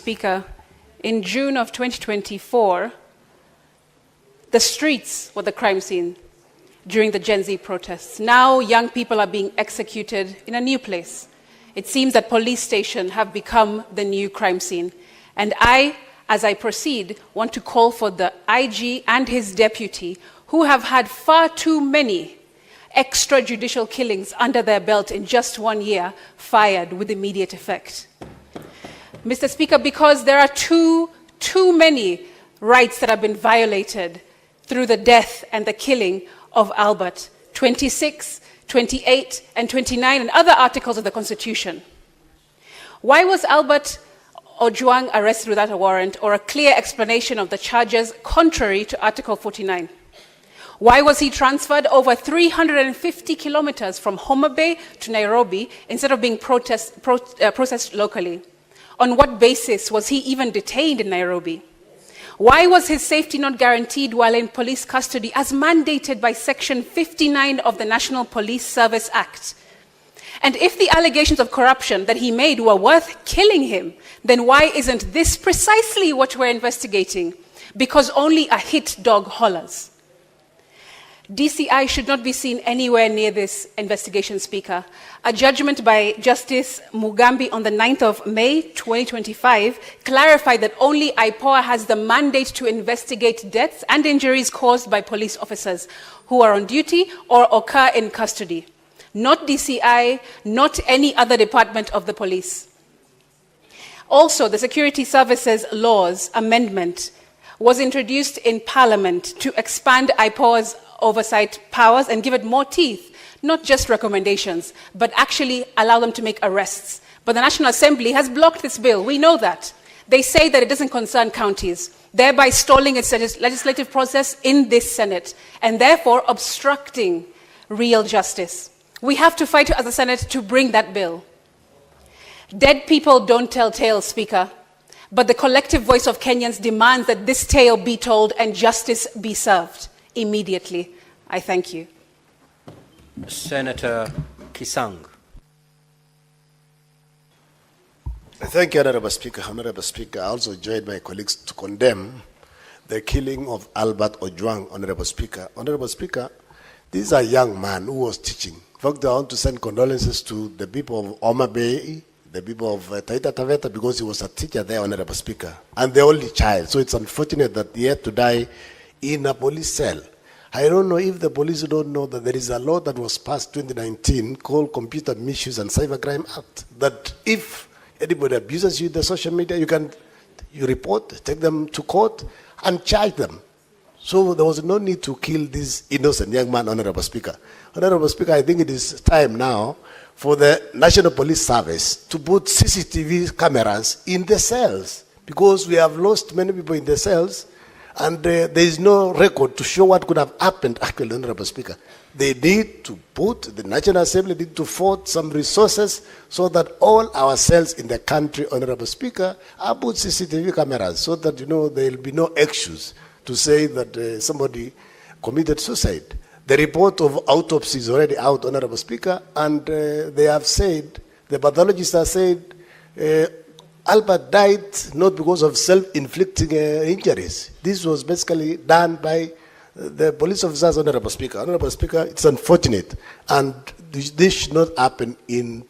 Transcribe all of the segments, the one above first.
Speaker, in June of 2024, the streets were the crime scene during the Gen Z protests. Now young people are being executed in a new place. It seems that police stations have become the new crime scene. And I, as I proceed, want to call for the IG and his deputy, who have had far too many extrajudicial killings under their belt in just 1 year, fired with immediate effect. Mr. Speaker, because there are too many rights that have been violated through the death and the killing of Albert, 26, 28, and 29, and other articles of the Constitution. Why was Albert Ojwang arrested without a warrant or a clear explanation of the charges contrary to Article 49? Why was he transferred over 350 kilometers from Homa Bay to Nairobi instead of being processed locally? On what basis was he even detained in Nairobi? Why was his safety not guaranteed while in police custody as mandated by Section 59 of the National Police Service Act? And if the allegations of corruption that he made were worth killing him, then why isn't this precisely what we're investigating? Because only a hit dog hollers. DCI should not be seen anywhere near this investigation, Speaker. A judgment by Justice Mugambi on the 9th of May 2025 clarified that only IPOA has the mandate to investigate deaths and injuries caused by police officers who are on duty or occur in custody. Not DCI, not any other department of the police. Also, the Security Services Laws Amendment was introduced in Parliament to expand IPOA's oversight powers and give it more teeth, not just recommendations, but actually allow them to make arrests. But the National Assembly has blocked this bill. We know that. They say that it doesn't concern counties, thereby stalling its legislative process in this Senate, and therefore obstructing real justice. We have to fight as a Senate to bring that bill. Dead people don't tell tales, Speaker, but the collective voice of Kenyans demands that this tale be told and justice be served immediately. I thank you. Senator Kisang. Thank you, Honorable Speaker. Honorable Speaker, I also joined my colleagues to condemn the killing of Albert Ojwang, Honorable Speaker. Honorable Speaker, this is a young man who was teaching. In fact, I want to send condolences to the people of Homa Bay, the people of Taita Taveta, because he was a teacher there, Honorable Speaker, and the only child. So it's unfortunate that he had to die in a police cell. I don't know if the police don't know that there is a law that was passed 2019 called Computer Misuse and Cybercrime Act, that if anybody abuses you in the social media, you report, take them to court, and charge them. So there was no need to kill this innocent young man, Honorable Speaker. Honorable Speaker, I think it is time now for the National Police Service to put CCTV cameras in the cells, because we have lost many people in the cells, and there is no record to show what could have happened, actually, Honorable Speaker. They need to put, the National Assembly need to afford some resources so that all our cells in the country, Honorable Speaker, are put CCTV cameras so that, there will be no excuse to say that somebody committed suicide. The report of autopsy is already out, Honorable Speaker, and they have said, the pathologists have said, Albert died not because of self-inflicting injuries. This was basically done by the police officers, Honorable Speaker. Honorable Speaker, it's unfortunate, and this should not happen in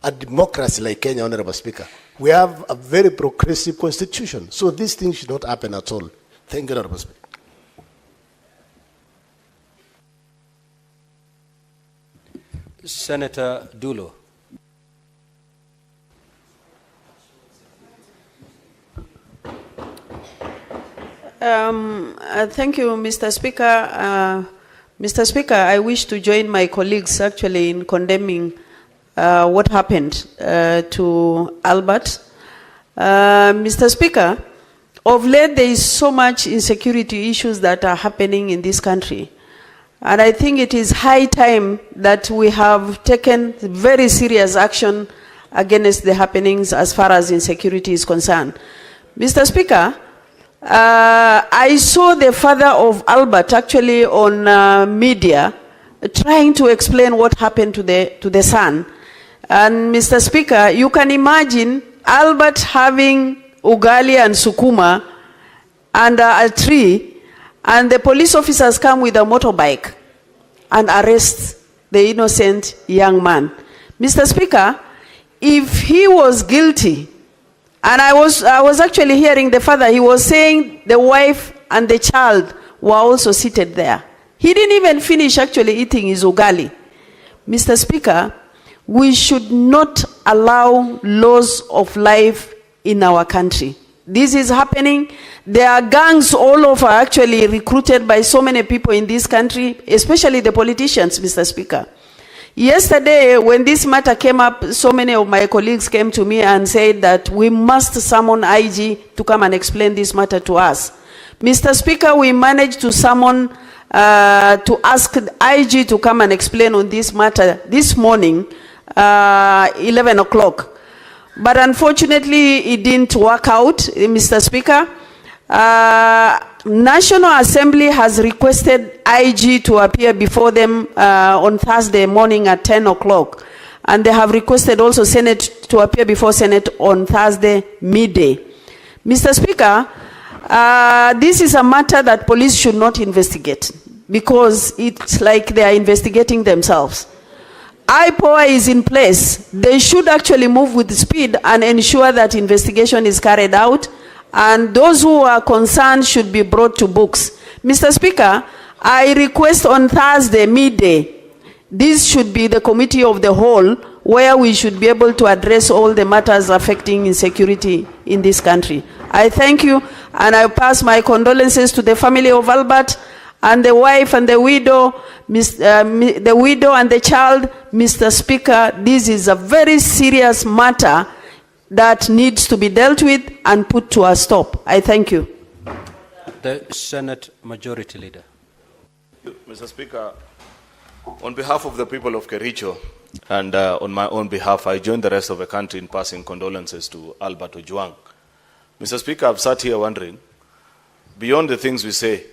a democracy like Kenya, Honorable Speaker. We have a very progressive constitution, so these things should not happen at all. Thank you, Honorable Speaker. Senator Dulo. Thank you, Mr. Speaker. Mr. Speaker, I wish to join my colleagues actually in condemning what happened to Albert. Mr. Speaker, of late there is so much insecurity issues that are happening in this country. And I think it is high time that we have taken very serious action against the happenings as far as insecurity is concerned. Mr. Speaker, I saw the father of Albert actually on media trying to explain what happened to the son. And Mr. Speaker, you can imagine Albert having ugali and sukuma under a tree, and the police officers come with a motorbike and arrest the innocent young man. Mr. Speaker, if he was guilty, and I was actually hearing the father, he was saying the wife and the child were also seated there. He didn't even finish actually eating his ugali. Mr. Speaker, we should not allow loss of life in our country. This is happening. There are gangs all over actually recruited by so many people in this country, especially the politicians, Mr. Speaker. Yesterday, when this matter came up, so many of my colleagues came to me and said that we must summon IG to come and explain this matter to us. Mr. Speaker, we managed to summon, to ask IG to come and explain on this matter this morning, 11 o'clock. But unfortunately, it didn't work out, Mr. Speaker. National Assembly has requested IG to appear before them on Thursday morning at 10 o'clock. And they have requested also Senate to appear before Senate on Thursday midday. Mr. Speaker, this is a matter that police should not investigate because it's like they are investigating themselves. IPOA is in place. They should actually move with speed and ensure that investigation is carried out, and those who are concerned should be brought to books. Mr. Speaker, I request on Thursday midday, this should be the committee of the whole where we should be able to address all the matters affecting insecurity in this country. I thank you, and I pass my condolences to the family of Albert and the wife and the widow, the widow and the child. Mr. Speaker, this is a very serious matter that needs to be dealt with and put to a stop. I thank you. The Senate Majority Leader. Mr. Speaker, on behalf of the people of Kericho and on my own behalf, I join the rest of the country in passing condolences to Albert Ojwang. Mr. Speaker, I've sat here wondering, beyond the things we say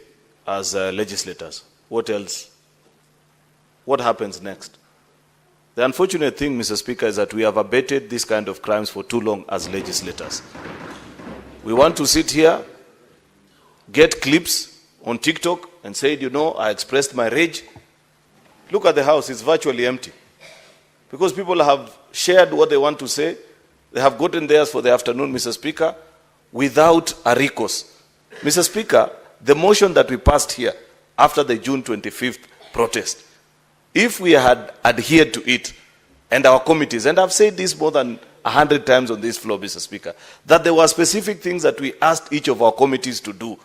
as legislators, what else? What happens next? The unfortunate thing, Mr. Speaker, is that we have abated this kind of crimes for too long as legislators. We want to sit here, get clips on TikTok and say, you know, I expressed my rage. Look at the house, it's virtually empty. Because people have shared what they want to say. They have gotten theirs for the afternoon, Mr. Speaker, without a recourse. Mr. Speaker, the motion that we passed here after the June 25th protest, if we had adhered to it, and our committees, and I've said this more than 100 times on this floor, Mr. Speaker, that there were specific things that we asked each of our committees to do.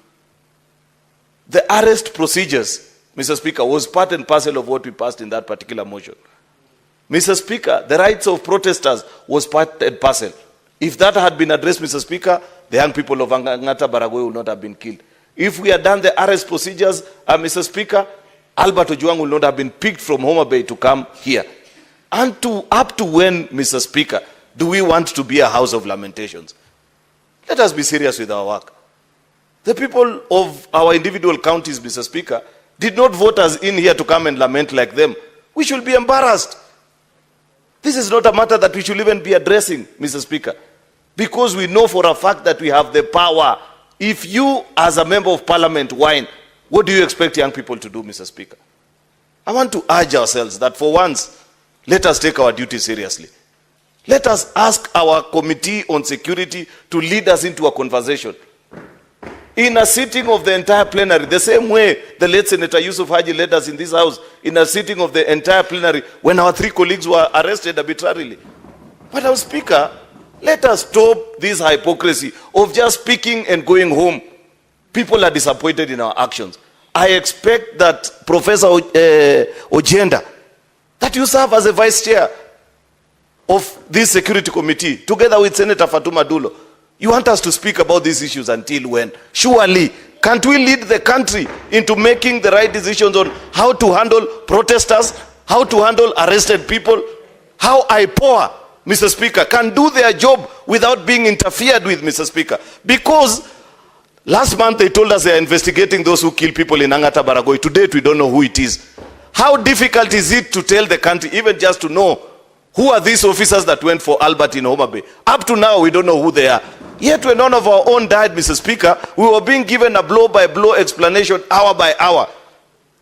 The arrest procedures, Mr. Speaker, was part and parcel of what we passed in that particular motion. Mr. Speaker, the rights of protesters was part and parcel. If that had been addressed, Mr. Speaker, the young people of Angata Baragoi would not have been killed. If we had done the arrest procedures, Mr. Speaker, Albert Ojwang would not have been picked from Homa Bay to come here. And up to when, Mr. Speaker, do we want to be a house of lamentations? Let us be serious with our work. The people of our individual counties, Mr. Speaker, did not vote us in here to come and lament like them. We should be embarrassed. This is not a matter that we should even be addressing, Mr. Speaker, because we know for a fact that we have the power. If you, as a member of parliament, whine, what do you expect young people to do, Mr. Speaker? I want to urge ourselves that for once, let us take our duty seriously. Let us ask our committee on security to lead us into a conversation. In a sitting of the entire plenary, the same way the late Senator Yusuf Haji led us in this house, in a sitting of the entire plenary, when our 3 colleagues were arrested arbitrarily. But our Speaker, let us stop this hypocrisy of just speaking and going home. People are disappointed in our actions. I expect that Professor Ojenda, that you serve as a vice chair of this security committee, together with Senator Fatuma Dulo. You want us to speak about these issues until when? Surely, can't we lead the country into making the right decisions on how to handle protesters, how to handle arrested people, how IPOA, Mr. Speaker, can do their job without being interfered with, Mr. Speaker? Because last month they told us they are investigating those who kill people in Angata Baragoi. To date, we don't know who it is. How difficult is it to tell the country, even just to know, who are these officers that went for Albert in Homa Bay? Up to now, we don't know who they are. Yet when none of our own died, Mr. Speaker, we were being given a blow-by-blow explanation hour by hour.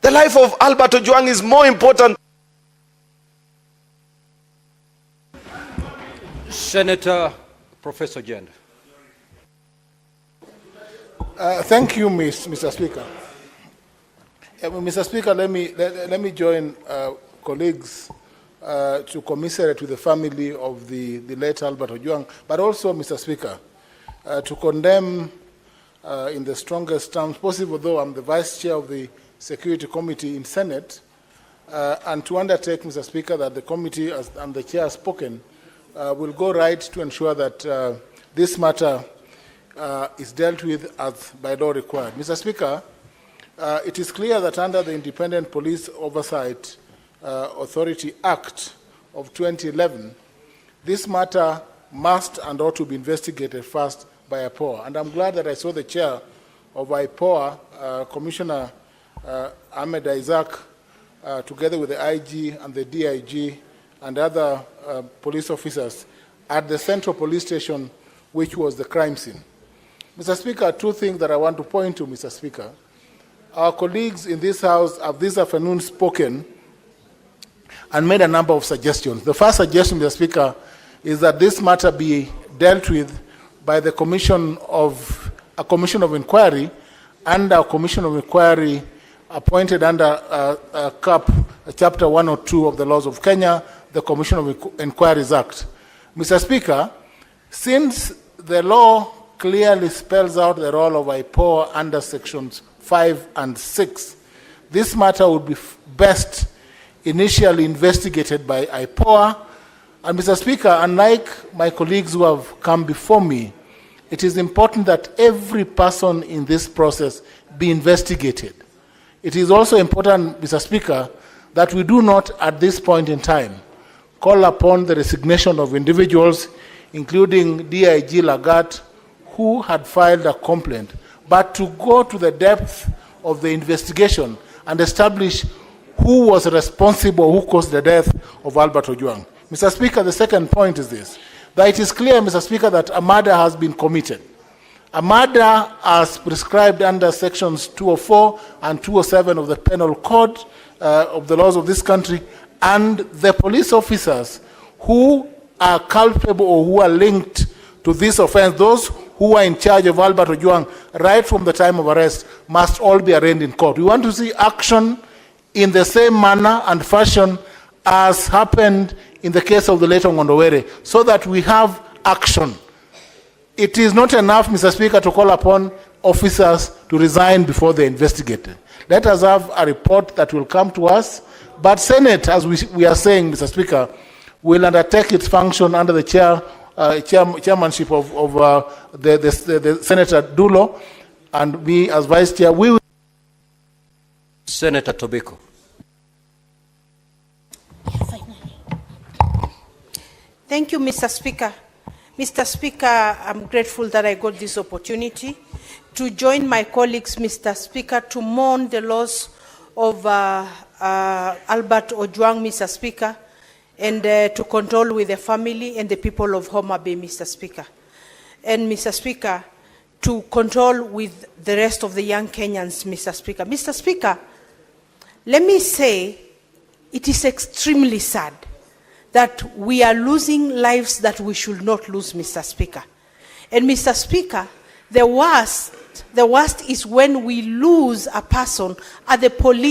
The life of Albert Ojwang is more important. Senator Professor Jen. Thank you, Mr. Speaker. Mr. Speaker, let me join colleagues to commiserate with the family of the late Albert Ojwang, but also, Mr. Speaker, to condemn in the strongest terms possible, though I'm the Vice Chair of the Security Committee in Senate, and to undertake, Mr. Speaker, that the committee, as and the Chair has spoken, will go right to ensure that this matter is dealt with as by law required. Mr. Speaker, it is clear that under the Independent Police Oversight Authority Act of 2011, this matter must and ought to be investigated first by IPOA. And I'm glad that I saw the chair of IPOA, Commissioner Ahmed Isaac, together with the IG and the DIG and other police officers at the Central Police Station, which was the crime scene. Mr. Speaker, two things that I want to point to, Mr. Speaker. Our colleagues in this House have this afternoon spoken and made a number of suggestions. The first suggestion, Mr. Speaker, is that this matter be dealt with by the commission of inquiry and a commission of inquiry appointed under CAP, Chapter 102 of the Laws of Kenya, the Commission of Inquiries Act. Mr. Speaker, since the law clearly spells out the role of IPOA under Sections 5 and 6, this matter would be best initially investigated by IPOA. And Mr. Speaker, unlike my colleagues who have come before me, it is important that every person in this process be investigated. It is also important, Mr. Speaker, that we do not at this point in time call upon the resignation of individuals, including DIG Lagat, who had filed a complaint, but to go to the depth of the investigation and establish who was responsible, who caused the death of Albert Ojwang. Mr. Speaker, the second point is this, that it is clear, Mr. Speaker, that a murder has been committed. A murder as prescribed under Sections 204 and 207 of the Penal Code of the laws of this country, and the police officers who are culpable or who are linked to this offense, those who are in charge of Albert Ojwang right from the time of arrest, must all be arraigned in court. We want to see action in the same manner and fashion as happened in the case of the late Ngondowere, so that we have action. It is not enough, Mr. Speaker, to call upon officers to resign before they investigate. Let us have a report that will come to us, but Senate, as we are saying, Mr. Speaker, will undertake its function under the chairmanship of the Senator Dulo, and me as Vice Chair, we will. Senator Tobiko. Thank you, Mr. Speaker. Mr. Speaker, I'm grateful that I got this opportunity to join my colleagues, Mr. Speaker, to mourn the loss of Albert Ojwang, Mr. Speaker, and to condole with the family and the people of Homa Bay, Mr. Speaker. And, Mr. Speaker, to condole with the rest of the young Kenyans, Mr. Speaker. Mr. Speaker, let me say it is extremely sad that we are losing lives that we should not lose, Mr. Speaker. And, Mr. Speaker, the worst is when we lose a person at the police